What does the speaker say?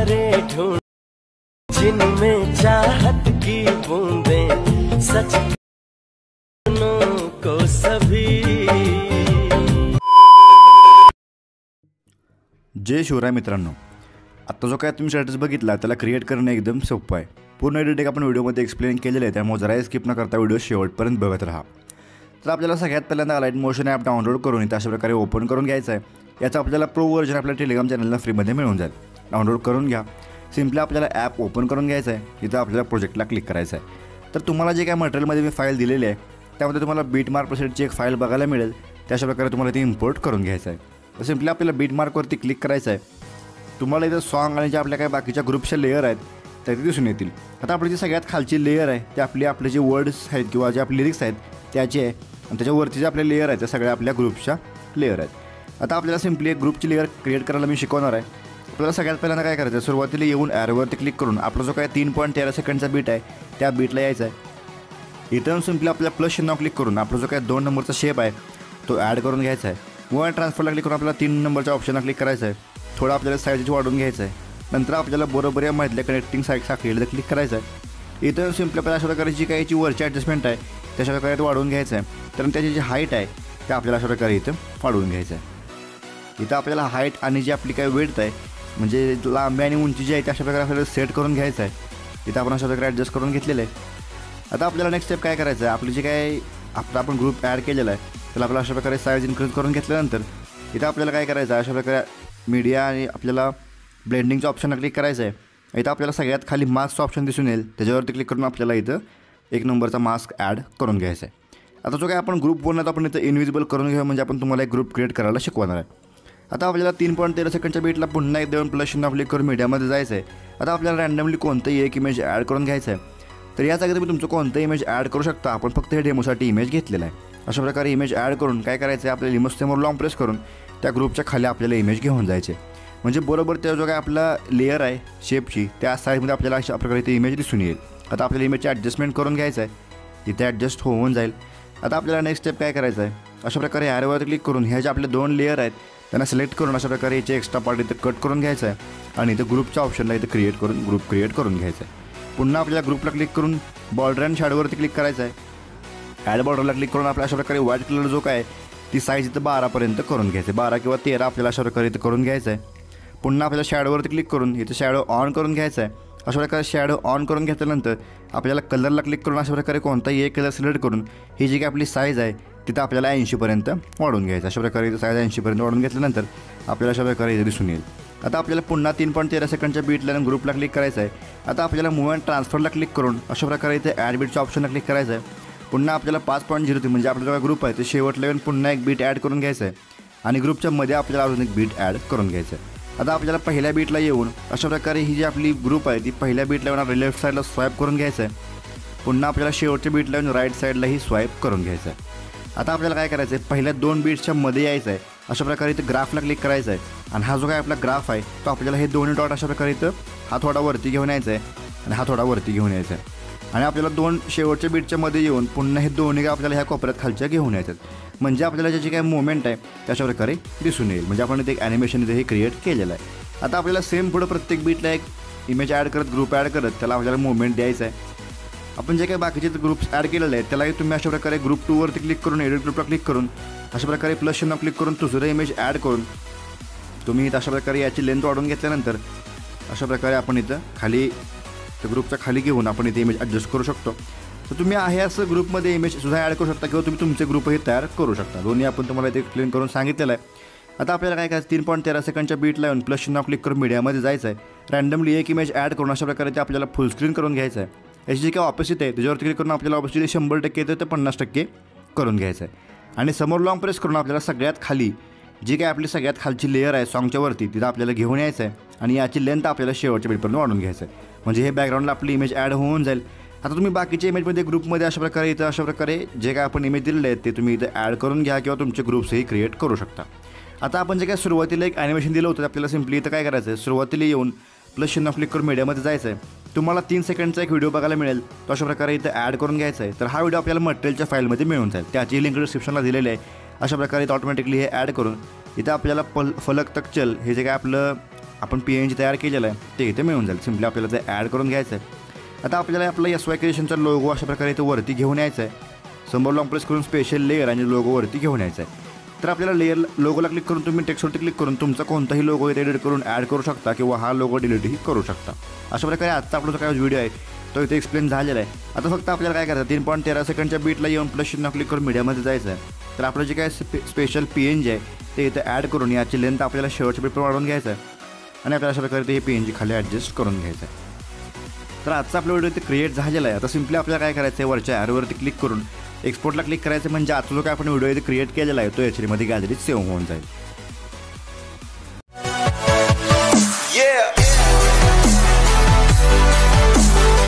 तारे ढूंढ जिनमें चाहत की बूंदें सच को सभी। जय शिवराय मित्रांनो, आता जो काय तुम्ही स्टेटस बघितला त्याला क्रिएट करणं एकदम सोपं आहे। पूर्ण एडिटिंग आपण व्हिडिओमध्ये एक्सप्लेन केलेलं आहे, त्यामुळे जरा स्किप न करता व्हिडिओ शेवटपर्यंत बघत राहा। तर आपल्याला सगळ्यात पहिल्यांदा लाईट मोशन ॲप डाउनलोड करून इथं अशा प्रकारे ओपन करून घ्यायचं आहे। याचा आपल्याला प्रो व्हर्जन आपल्या टेलिग्राम चॅनलला फ्रीमध्ये मिळून जाईल, डाउनलोड करून घ्या। सिम्पली आपल्याला ॲप ओपन करून घ्यायचं आहे, इथं आपल्याला प्रोजेक्टला क्लिक करायचं आहे। तर तुम्हाला जे काय मटेरियलमध्ये मी फाईल दिलेली आहे त्यामध्ये तुम्हाला बीटमार्क प्रोसेसची एक फाईल बघायला मिळेल, त्याच्या प्रकारे तुम्हाला ती इम्पोर्ट करून घ्यायचं आहे। तर सिम्पली आपल्याला बीटमार्कवरती क्लिक करायचं आहे। तुम्हाला इथं सॉन्ग आणि जे आपल्या काही बाकीच्या ग्रुपच्या लेयर आहेत त्या ते दिसून येतील। आता आपली जी सगळ्यात खालची लेयर आहे ते आपले जे वर्ड्स आहेत किंवा जे आपले लिरिक्स आहेत त्याचे आहे, आणि त्याच्यावरती जे आपले लेयर आहेत त्या सगळ्या आपल्या ग्रुपच्या लेयर आहेत। आता आपल्याला सिम्पली एक ग्रुपची लेयर क्रिएट करायला मी शिकवणार आहे। आपल्याला सगळ्यात पहिल्यांदा काय करायचं आहे, सुरुवातीला येऊन ॲरोवरती क्लिक करून आपला जो काय 3.13 सेकंडचा बीट आहे त्या बीटला यायचं आहे। इथं सिम्पली आपल्या प्लस चिन्हावर क्लिक करून आपला जो काय 2 नंबरचा शेप आहे तो ॲड करून घ्यायचा आहे। मूव्ह अँड ट्रान्सफरला क्लिक करून आपल्याला 3 नंबरच्या ऑप्शनला क्लिक करायचं आहे। थोडं आपल्याला साईज वाढवून घ्यायचं आहे। नंतर आपल्याला बरोबर या मधल्या कनेक्टिंग साखळीला क्लिक करायचं आहे। इथं सिम्पली आपल्याला अशा प्रकारे जी काही वरची ॲडजस्टमेंट आहे त्याच्या प्रकारे वाढवून घ्यायचं आहे। तर त्याची जी हाईट आहे ते आपल्याला अशा प्रकारे इथं वाढवून घ्यायचं आहे। इथं आपल्याला हाईट आणि जी आपली काही वेट आहे म्हणजे लांबी आणि उंची जी आहे त्या अशा प्रकारे आपल्याला सेट करून घ्यायचं आहे। इथं आपण अशा प्रकारे ॲडजस्ट करून घेतलेलं आहे। आता आपल्याला नेक्स्ट स्टेप काय करायचं आहे, आपली जे काय आपण ग्रुप ॲड केलेला आहे त्याला आपल्याला अशा प्रकारे साईज इन्क्रीज करून घेतल्यानंतर इथं आपल्याला काय करायचं आहे, अशा प्रकारे मीडिया आणि आपल्याला ब्लेंडिंगचं ऑप्शनला क्लिक करायचं आहे। इथं आपल्याला सगळ्यात खाली मास्कचं ऑप्शन दिसून येईल, त्याच्यावरती क्लिक करून आपल्याला इथं 1 नंबरचा मास्क ॲड करून घ्यायचा आहे। आता जो काय आपण ग्रुप बनवत आपण इथं इनविजिबल करून घेऊ, म्हणजे आपण तुम्हाला एक ग्रुप क्रिएट करायला शिकवणार आहे। आता आपल्याला 3.13 सेकंडच्या बीटला पुन्हा एक 2 प्लस चिन्ह क्लिक करून मीडियामध्ये जायचं आहे। आता आपल्याला रँडमली कोणतंही एक इमेज ॲड करून घ्यायचं आहे। तर या जागी तुम्ही तुमचं कोणतं इमेज ॲड करू शकता, आपण फक्त हे डेमोसाठी इमेज घेतलेला आहे। अशा प्रकारे इमेज ॲड करून काय करायचं आहे, आपल्याला इमेज समोर लॉंग प्रेस करून त्या ग्रुपच्या खाली आपल्याला इमेज घेऊन जायचे, म्हणजे बरोबर त्या जो काय आपला लेयर आहे शेपची त्या साईजमध्ये आपल्याला अशा प्रकारे ती इमेज दिसून येईल। आता आपल्याला इमेजची ॲडजस्टमेंट करून घ्यायचं आहे, इथे ॲडजस्ट होऊन जाईल। आता आपल्याला नेक्स्ट स्टेप काय करायचं आहे, अशा प्रकारे ॲरोवर क्लिक करून ह्या जे आपले 2 लेयर आहेत त्यांना सिलेक्ट करून अशा प्रकारे याचे एक्स्ट्रा पार्ट इथं कट करून घ्यायचं आहे आणि इथं ग्रुपच्या ऑप्शनला इथं ग्रुप क्रिएट करून घ्यायचं आहे। पुन्हा आपल्याला ग्रुपला क्लिक करून बॉर्डर अँड शॅडोवरती क्लिक करायचं आहे। ॲड बॉर्डरला क्लिक करून आपल्या अशा प्रकारे व्हाईट कलर जो काय ती साईज इथं 12पर्यंत करून घ्यायचं आहे, 12 किंवा 13 आपल्याला अशा प्रकारे इथं करून घ्यायचं आहे। पुन्हा आपल्याला शॅडोवरती क्लिक करून इथं शॅडो ऑन करून घ्यायचा आहे। अशा प्रकारे शॅडो ऑन करून घेतल्यानंतर आपल्याला कलरला क्लिक करून अशा प्रकारे कोणताही एक कलर सिलेक्ट करून ही जी काही आपली साईज आहे तिथं आपल्याला 80पर्यंत वाढवून घ्यायचं। अशा प्रकारे इथं साईज 80पर्यंत वाढून घेतल्यानंतर आपल्याला अशा प्रकारे इथं दिसून येईल। आता आपल्याला पुन्हा 3.13 सेकंडच्या बीटला ग्रुपला क्लिक करायचं आहे। आता आपल्याला मूव्ह अँड ट्रान्सफरला क्लिक करून अशा प्रकारे इथे ॲड बीटच्या ऑप्शनला क्लिक करायचं आहे। पुन्हा आपल्याला 5.03 म्हणजे आपला जो ग्रुप आहे ते शेवटला येऊन पुन्हा एक बीट ॲड करून घ्यायचं आहे आणि ग्रुपच्या मध्ये आपल्याला अजून एक बीट ॲड करून घ्यायचं आहे। आता आपल्याला पहिल्या बीटला येऊन अशा प्रकारे ही जी आपली ग्रुप आहे ती पहिल्या बीटला येऊन लेफ्ट साईडला स्वाईप करून घ्यायचं आहे। पुन्हा आपल्याला शेवटच्या बीटला येऊन राईट साईडलाही स्वाईप करून घ्यायचं आहे। आता आपल्याला काय करायचं आहे, पहिल्या 2 बीट्सच्या मध्ये यायचं आहे। अशा प्रकारे इथं ग्राफला क्लिक करायचं आहे आणि हा जो काय आपला ग्राफ आहे तो आपल्याला हे 2 डॉट अशा प्रकारे इथं हा थोडा वरती घेऊन यायचा आहे आणि हा थोडा वरती घेऊन यायचा आहे आणि आपल्याला 2 शेवटच्या बीटच्या मध्ये येऊन पुन्हा हे दोन्ही आपल्याला ह्या कोपऱ्यात खालच्या घेऊन यायचं, म्हणजे आपल्याला ज्याची काय मुवमेंट आहे त्याच्या प्रकारे दिसून येईल, म्हणजे आपण इथे एक ॲनिमेशन इथे हे क्रिएट केलेलं आहे। आता आपल्याला सेम पुढं प्रत्येक बीटला एक इमेज ॲड करत ग्रुप ॲड करत त्याला आपल्याला मुवमेंट द्यायचं आहे। आपण जे काही बाकीचे ग्रुप्स ॲड केलेले आहेत त्यालाही तुम्ही अशा प्रकारे ग्रुप 2वरती क्लिक करून एडिट ग्रुपला क्लिक करून अशा प्रकारे प्लस चिन्ह क्लिक करून दुसरं इमेज ॲड करून तुम्ही इथं अशा प्रकारे याची लेंथ वाढवून घेतल्यानंतर अशा प्रकारे आपण इथं खाली ग्रुपच्या खाली घेऊन आपण इथे इमेज ॲडजस्ट करू शकतो। तर तुम्ही आहे असं ग्रुपमध्ये इमेजसुद्धा ॲड करू शकता किंवा तुम्ही तुमचे ग्रुपही तयार करू शकता, दोन्ही आपण तुम्हाला इथे एक्सप्लेन करून सांगितलेलं आहे। आता आपल्याला काय करायचं, 3.13 सेकंडच्या बीटला येऊन प्लस चिन्ह क्लिक करून मीडियामध्ये जायचं आहे। रँडमली एक इमेज ॲड करून अशा प्रकारे ते आपल्याला फुल स्क्रीन करून घ्यायचं आहे। याची जे काही ऑपोजिट आहे त्याच्यावरती क्लिक करून आपल्याला ऑपोजिट 100% येतं ते 50% करून घ्यायचं आहे आणि समोर लॉंग प्रेस करून आपल्याला सगळ्यात खाली जी काय आपली सगळ्यात खालची लेयर आहे सॉन्गच्या वरती तिथं आपल्याला घेऊन यायचं आहे आणि याची लेंथ आपल्याला शेवटच्या बीटपर्यंत वाढवून घ्यायचं आहे, म्हणजे हे बॅकग्राऊंडला आपली इमेज ॲड होऊन जाईल। आता तुम्ही बाकीच्या इमेजमध्ये ग्रुपमध्ये अशा प्रकारे इथं अशा प्रकारे जे काय आपण इमेज दिलेले आहेत ते तुम्ही इथं ॲड करून घ्या किंवा तुमचे ग्रुप्सही क्रिएट करू शकता। आता आपण जे काय सुरुवातीला एक ॲनिमेशन दिलं होतं आपल्याला सिम्पली इथं काय करायचं आहे, सुरुवातीला येऊन प्लस चिन्ह क्लिक करून मीडियामध्ये जायचं आहे। तुम्हाला 3 सेकंडचा एक व्हिडिओ बघायला मिळेल, तो अशा प्रकारे इथं ॲड करून घ्यायचा आहे। तर हा व्हिडिओ आपल्याला मटेरियलच्या फाईलमध्ये मिळून जाईल, त्याची लिंक डिस्क्रिप्शनला दिलेली आहे। अशा प्रकारे इथं ऑटोमॅटिकली हे ॲड करून इथं आपल्याला फलक तक चल हे जे काय आपलं आपण PNG तयार केलेलं आहे ते इथे मिळून जाईल. सिम्पली आपल्याला ते ॲड करून घ्यायचं आहे. आता आपल्याला आपलं SY क्रिएशनचा लोगो अशा प्रकारे इथे वरती घेऊन यायचा आहे. समोर लॉंग प्रेस करून स्पेशल लेअर आणि लोगो वरती घेऊन यायचा आहे. तर आपल्याला लोगोला क्लिक करून तुम्ही टेक्स्टवरती क्लिक करून तुमचा कोणताही लोगो इथे एडिट करून ॲड करू शकता किंवा हा लोगो डिलीटही करू शकता. अशा प्रकारे आजचा आपला जो काय व्हिडिओ आहे तो इथे एक्सप्लेन झालेला आहे. आता फक्त आपल्याला काय करायचं 3.13 सेकंडच्या बीटला येऊन प्लस चिन्ह क्लिक करून मीडियामध्ये जायचं आहे. तर आपलं जे काय स्पेशल PNG आहे ते इथे ॲड करून याची लेंथ आपल्याला शेवटच्या बीटवर वाढवून घ्यायचं आहे आणि आपल्याला अशा प्रकारे ते हे PNG खाली ॲडजस्ट करून घ्यायचं आहे. तर आजचा आपला व्हिडिओ इथे क्रिएट झालेला आहे. आता सिम्पली आपल्याला काय करायचं आहे वरच्या ॲरोवरती क्लिक करून एक्सपोर्टला क्लिक करायचं म्हणजे आजचा जो काय आपण व्हिडिओ इथे क्रिएट केलेला आहे तो HD मध्ये गॅलरीत सेव्ह होऊन जाईल.